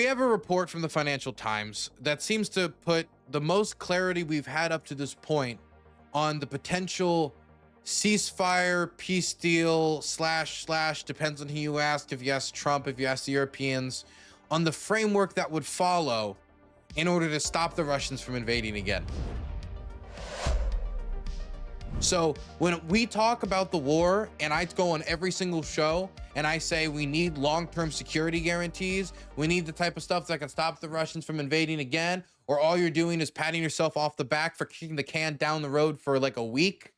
We have a report from the Financial Times that seems to put the most clarity we've had up to this point on the potential ceasefire, peace deal, slash, depends on who you ask. If you ask Trump, if you ask the Europeans, on the framework that would follow in order to stop the Russians from invading again. So when we talk about the war, and I go on every single show and I say we need long-term security guarantees, we need the type of stuff that can stop the Russians from invading again, or all you're doing is patting yourself off the back for kicking the can down the road for like a week.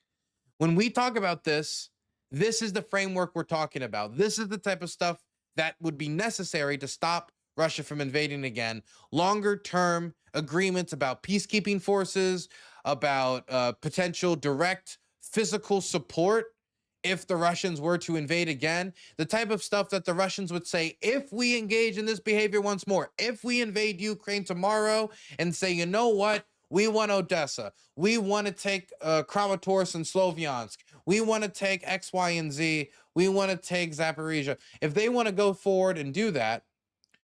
When we talk about this, this is the framework we're talking about. This is the type of stuff that would be necessary to stop Russia from invading again. Longer term agreements about peacekeeping forces, about potential direct physical support if the Russians were to invade again, the type of stuff that the Russians would say, if we engage in this behavior once more, if we invade Ukraine tomorrow and say, you know what, we want Odessa, we want to take Kramatorsk and Sloviansk, we want to take X, Y, and Z, we want to take Zaporizhia. If they want to go forward and do that,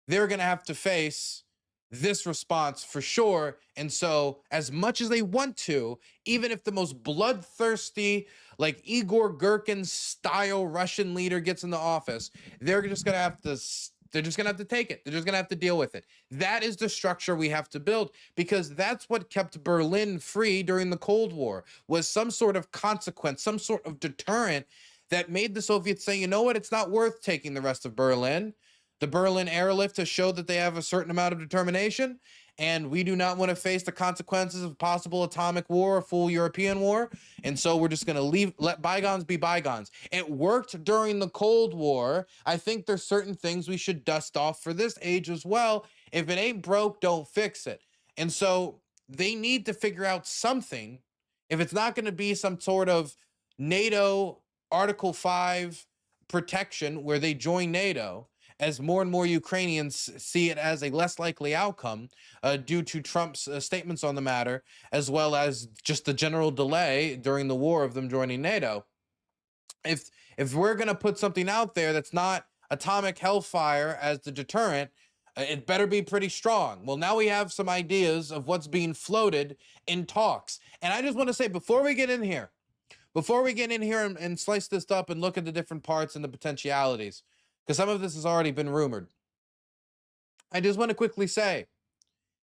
they're going to have to face this response for sure. And so as much as they want to, even if the most bloodthirsty, like Igor Girkin style Russian leader gets in the office, they're just going to have to take it. They're just going to have to deal with it. That is the structure we have to build, because that's what kept Berlin free during the Cold War, was some sort of consequence, some sort of deterrent that made the Soviets say, you know what, it's not worth taking the rest of Berlin. The Berlin airlift has showed that they have a certain amount of determination, and we do not want to face the consequences of possible atomic war, a full European war. And so we're just going to let bygones be bygones. It worked during the Cold War. I think there's certain things we should dust off for this age as well. If it ain't broke, don't fix it. And so they need to figure out something. If it's not going to be some sort of NATO Article 5 protection where they join NATO, as more and more Ukrainians see it as a less likely outcome due to Trump's statements on the matter, as well as just the general delay during the war of them joining NATO. If we're going to put something out there that's not atomic hellfire as the deterrent, it better be pretty strong. Well, now we have some ideas of what's being floated in talks. And I just want to say, before we get in here and slice this up and look at the different parts and the potentialities, because some of this has already been rumored, I just want to quickly say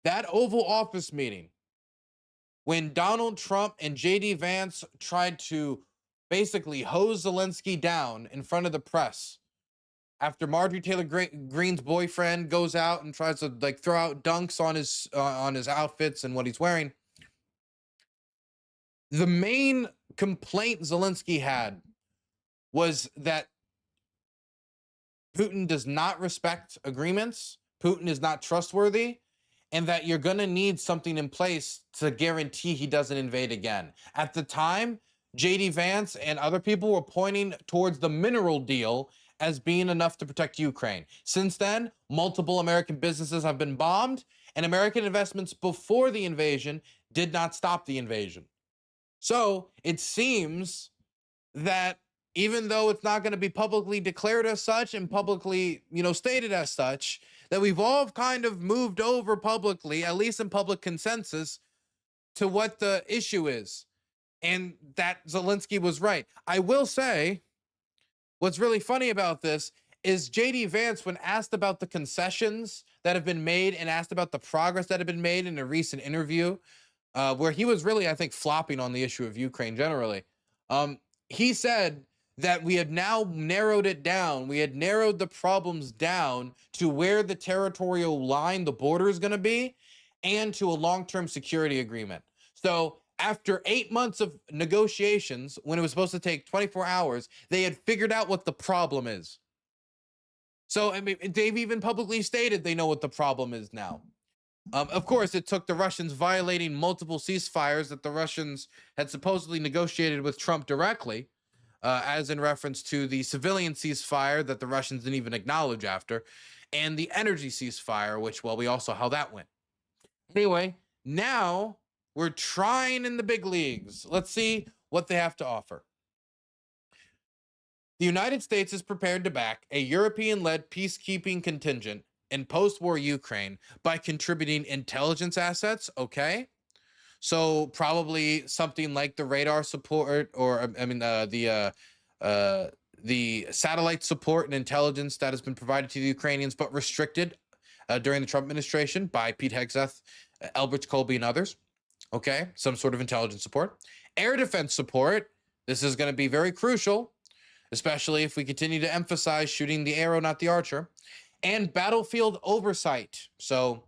that Oval Office meeting, when Donald Trump and J.D. Vance tried to basically hose Zelensky down in front of the press after Marjorie Taylor Greene's boyfriend goes out and tries to like throw out dunks on his outfits and what he's wearing, the main complaint Zelensky had was that Putin does not respect agreements, Putin is not trustworthy, and that you're going to need something in place to guarantee he doesn't invade again. At the time, J.D. Vance and other people were pointing towards the mineral deal as being enough to protect Ukraine. Since then, multiple American businesses have been bombed, and American investments before the invasion did not stop the invasion. So it seems that even though it's not going to be publicly declared as such and publicly, stated as such, that we've all kind of moved over publicly, at least in public consensus, to what the issue is. And that Zelensky was right. I will say, what's really funny about this is J.D. Vance, when asked about the concessions that have been made and asked about the progress that have been made in a recent interview, where he was really, I think, flopping on the issue of Ukraine generally, he said that we had now narrowed it down. We had narrowed the problems down to where the territorial line, the border is going to be, and to a long-term security agreement. So after 8 months of negotiations, when it was supposed to take 24 hours, they had figured out what the problem is. So, I mean, they've even publicly stated they know what the problem is now. Of course, it took the Russians violating multiple ceasefires that the Russians had supposedly negotiated with Trump directly, as in reference to the civilian ceasefire that the Russians didn't even acknowledge after, and the energy ceasefire, which, well, we all saw how that went. Anyway, now we're trying in the big leagues. Let's see what they have to offer. The United States is prepared to back a European-led peacekeeping contingent in post-war Ukraine by contributing intelligence assets, okay? So probably something like the radar support, or the satellite support and intelligence that has been provided to the Ukrainians, but restricted during the Trump administration by Pete Hegseth, Elbridge Colby, and others. Okay, some sort of intelligence support. Air defense support. This is going to be very crucial, especially if we continue to emphasize shooting the arrow, not the archer. And battlefield oversight. So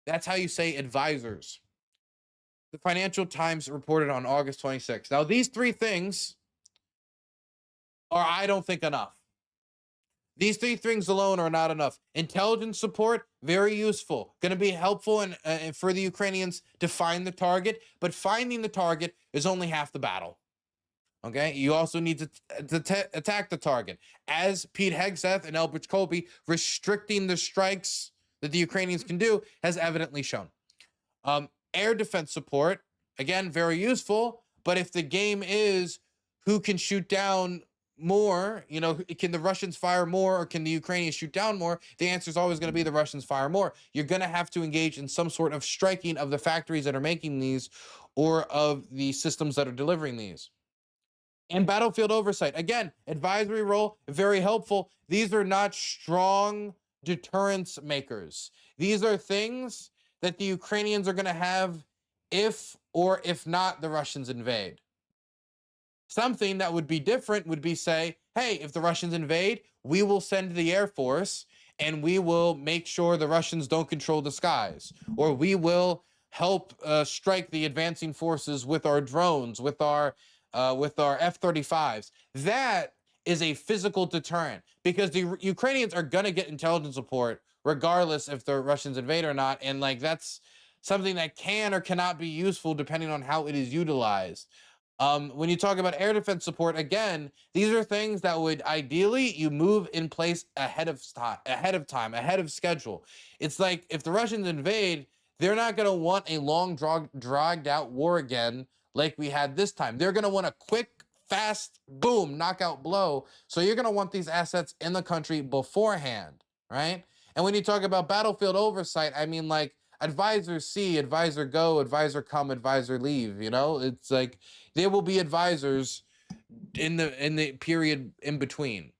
that's how you say advisors. The Financial Times reported on August 26th. Now, these three things are, I don't think, enough. These three things alone are not enough. Intelligence support, very useful. Going to be helpful for the Ukrainians to find the target, but finding the target is only half the battle. Okay, you also need to attack the target. As Pete Hegseth and Elbridge Colby, restricting the strikes that the Ukrainians can do has evidently shown. Air defense support, again, very useful, but if the game is who can shoot down more, you know, can the Russians fire more or can the Ukrainians shoot down more? The answer is always going to be the Russians fire more. You're going to have to engage in some sort of striking of the factories that are making these or of the systems that are delivering these. And battlefield oversight, again, advisory role, very helpful. These are not strong deterrence makers. These are things that the Ukrainians are going to have if or if not the Russians invade. Something that would be different would be say, hey, if the Russians invade, we will send the Air Force and we will make sure the Russians don't control the skies, or we will help strike the advancing forces with our drones, with our F-35s. That is a physical deterrent, because the Ukrainians are going to get intelligence support regardless if the Russians invade or not. And like, that's something that can or cannot be useful depending on how it is utilized. When you talk about air defense support, again, these are things that would ideally you move in place ahead of time, ahead of schedule. It's like if the Russians invade, they're not going to want a long dragged out war again like we had this time. They're going to want a quick, fast, boom, knockout blow. So you're going to want these assets in the country beforehand, right? And when you talk about battlefield oversight, I mean, like, advisor see, advisor go, advisor come, advisor leave. You know, it's like there will be advisors in the period in between,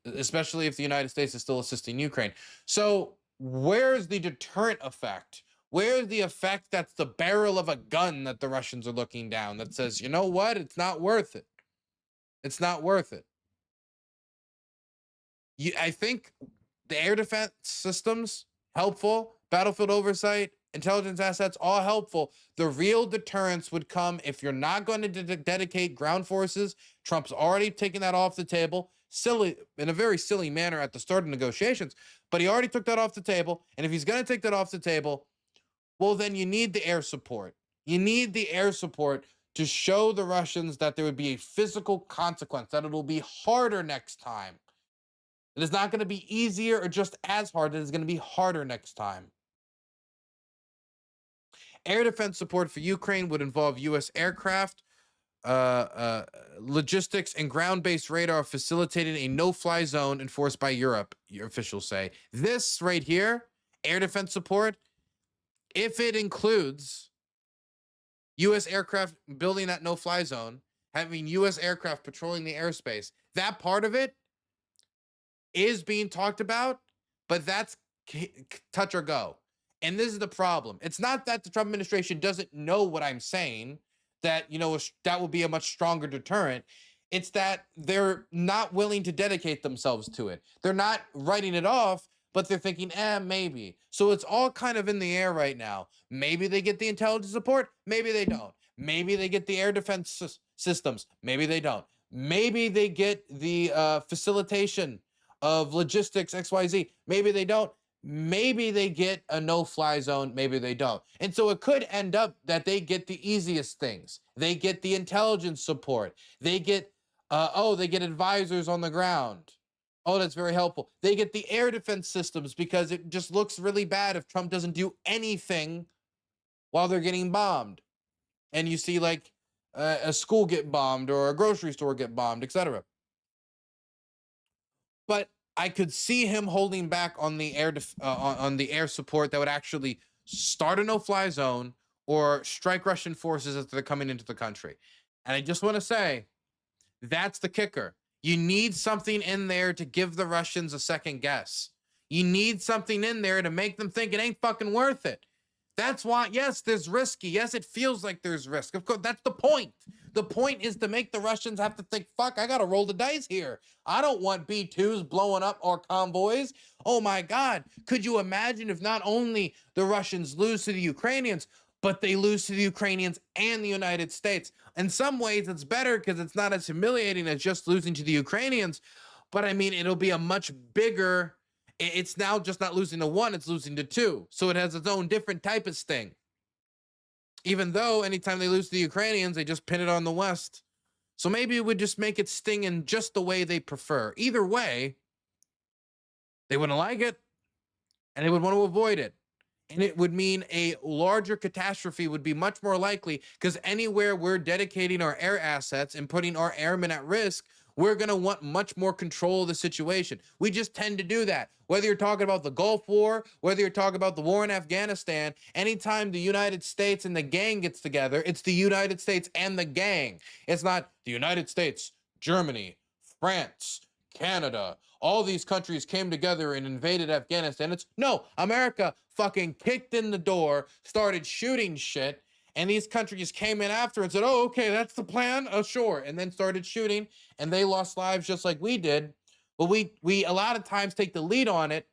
especially if the United States is still assisting Ukraine. So where's the deterrent effect? Where's the effect that's the barrel of a gun that the Russians are looking down that says, you know what, it's not worth it. It's not worth it. I think the air defense systems, helpful. Battlefield oversight, intelligence assets, all helpful. The real deterrence would come if you're not going to dedicate ground forces. Trump's already taken that off the table, silly, in a very silly manner at the start of negotiations, but he already took that off the table. And if he's going to take that off the table, well, then you need the air support. You need the air support to show the Russians that there would be a physical consequence, that it'll be harder next time. It is not going to be easier or just as hard. It is going to be harder next time. Air defense support for Ukraine would involve U.S. aircraft, logistics, and ground-based radar facilitating a no-fly zone enforced by Europe, your officials say. This right here, air defense support, if it includes U.S. aircraft building that no-fly zone, having U.S. aircraft patrolling the airspace, that part of it is being talked about, but that's touch or go. And this is the problem. It's not that the Trump administration doesn't know what I'm saying, that, you know, that will be a much stronger deterrent. It's that they're not willing to dedicate themselves to it. They're not writing it off, but they're thinking, maybe. So it's all kind of in the air right now. Maybe they get the intelligence support. Maybe they don't. Maybe they get the air defense systems. Maybe they don't. Maybe they get the facilitation of logistics, XYZ. Maybe they don't. Maybe they get a no-fly zone. Maybe they don't. And so it could end up that they get the easiest things. They get the intelligence support. They get, they get advisors on the ground. Oh, that's very helpful. They get the air defense systems because it just looks really bad if Trump doesn't do anything while they're getting bombed. And you see like a school get bombed or a grocery store get bombed, etc. But I could see him holding back on the on the air support that would actually start a no-fly zone or strike Russian forces as they're coming into the country. And I just want to say, that's the kicker. You need something in there to give the Russians a second guess. You need something in there to make them think it ain't fucking worth it. That's why, yes, there's risky. Yes, it feels like there's risk. Of course, that's the point. The point is to make the Russians have to think, fuck, I got to roll the dice here. I don't want B-2s blowing up our convoys. Oh my God. Could you imagine if not only the Russians lose to the Ukrainians, but they lose to the Ukrainians and the United States? In some ways, it's better because it's not as humiliating as just losing to the Ukrainians. But I mean, it'll be a much bigger... It's now just not losing to one, it's losing to two. So it has its own different type of sting. Even though anytime they lose to the Ukrainians, they just pin it on the West. So maybe it would just make it sting in just the way they prefer. Either way, they wouldn't like it, and they would want to avoid it. And it would mean a larger catastrophe would be much more likely, because anywhere we're dedicating our air assets and putting our airmen at risk, we're going to want much more control of the situation. We just tend to do that. Whether you're talking about the Gulf War, whether you're talking about the war in Afghanistan, anytime the United States and the gang gets together, it's the United States and the gang. It's not the United States, Germany, France, Canada. All these countries came together and invaded Afghanistan. It's no, America fucking kicked in the door, started shooting shit, and these countries came in after and said, oh, okay, that's the plan? Oh, sure. And then started shooting, and they lost lives just like we did. But we a lot of times take the lead on it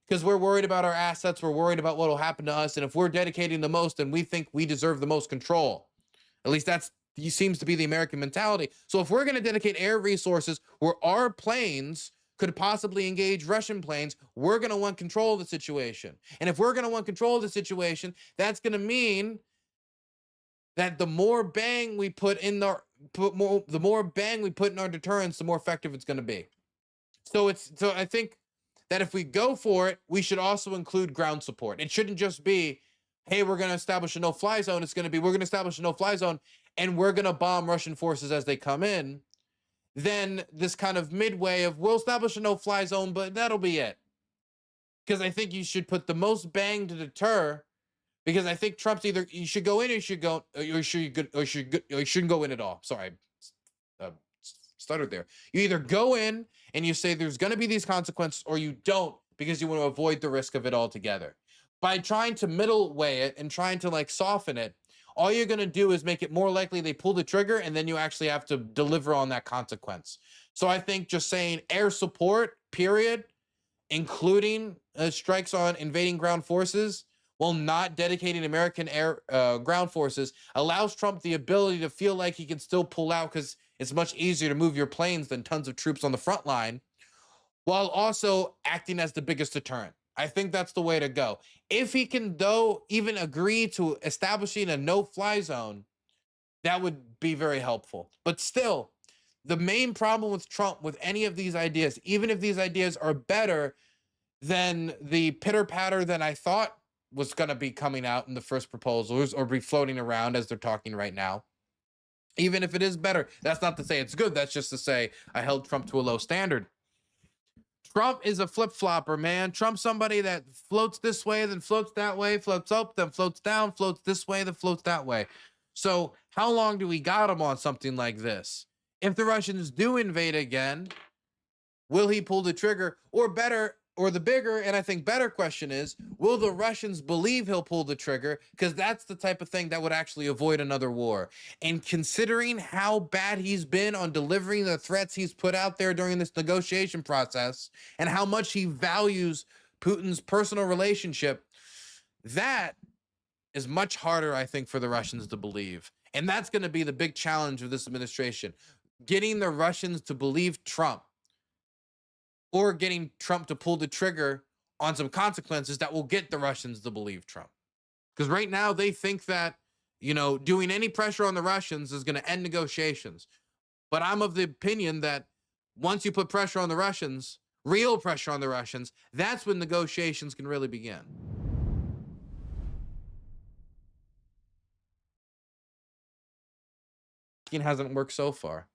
because we're worried about our assets. We're worried about what will happen to us. And if we're dedicating the most, then we think we deserve the most control. At least that's seems to be the American mentality. So if we're going to dedicate air resources where our planes could possibly engage Russian planes, we're going to want control of the situation. And if we're going to want control of the situation, that's going to mean that the more bang we put in our deterrence, the more effective it's going to be. So I think that if we go for it, we should also include ground support. It shouldn't just be, hey, we're going to establish a no-fly zone. It's going to be, we're going to establish a no-fly zone and we're going to bomb Russian forces as they come in. Then this kind of midway of, we'll establish a no-fly zone, but that'll be it. Because I think you should put the most bang to deter, because I think Trump's either, you should go in or you should go, or you shouldn't go in at all. Sorry, stuttered there. You either go in and you say there's going to be these consequences, or you don't, because you want to avoid the risk of it altogether. By trying to middle way it and trying to like soften it, all you're going to do is make it more likely they pull the trigger, and then you actually have to deliver on that consequence. So I think just saying air support, period, including strikes on invading ground forces, while not dedicating American air ground forces, allows Trump the ability to feel like he can still pull out, because it's much easier to move your planes than tons of troops on the front line, while also acting as the biggest deterrent. I think that's the way to go. If he can, though, even agree to establishing a no-fly zone, that would be very helpful. But still, the main problem with Trump, with any of these ideas, even if these ideas are better than the pitter-patter that I thought was going to be coming out in the first proposals, or be floating around as they're talking right now, even if it is better, that's not to say it's good. That's just to say I held Trump to a low standard. Trump is a flip-flopper, man. Trump's somebody that floats this way, then floats that way, floats up, then floats down, floats this way, then floats that way. So how long do we got him on something like this? If the Russians do invade again, will he pull the trigger? Or better, or the bigger, and I think better question is, will the Russians believe he'll pull the trigger? Because that's the type of thing that would actually avoid another war. And considering how bad he's been on delivering the threats he's put out there during this negotiation process, and how much he values Putin's personal relationship, that is much harder, I think, for the Russians to believe. And that's going to be the big challenge of this administration. Getting the Russians to believe Trump, or getting Trump to pull the trigger on some consequences that will get the Russians to believe Trump. Because right now they think that, you know, doing any pressure on the Russians is going to end negotiations. But I'm of the opinion that once you put pressure on the Russians, real pressure on the Russians, that's when negotiations can really begin. It hasn't worked so far.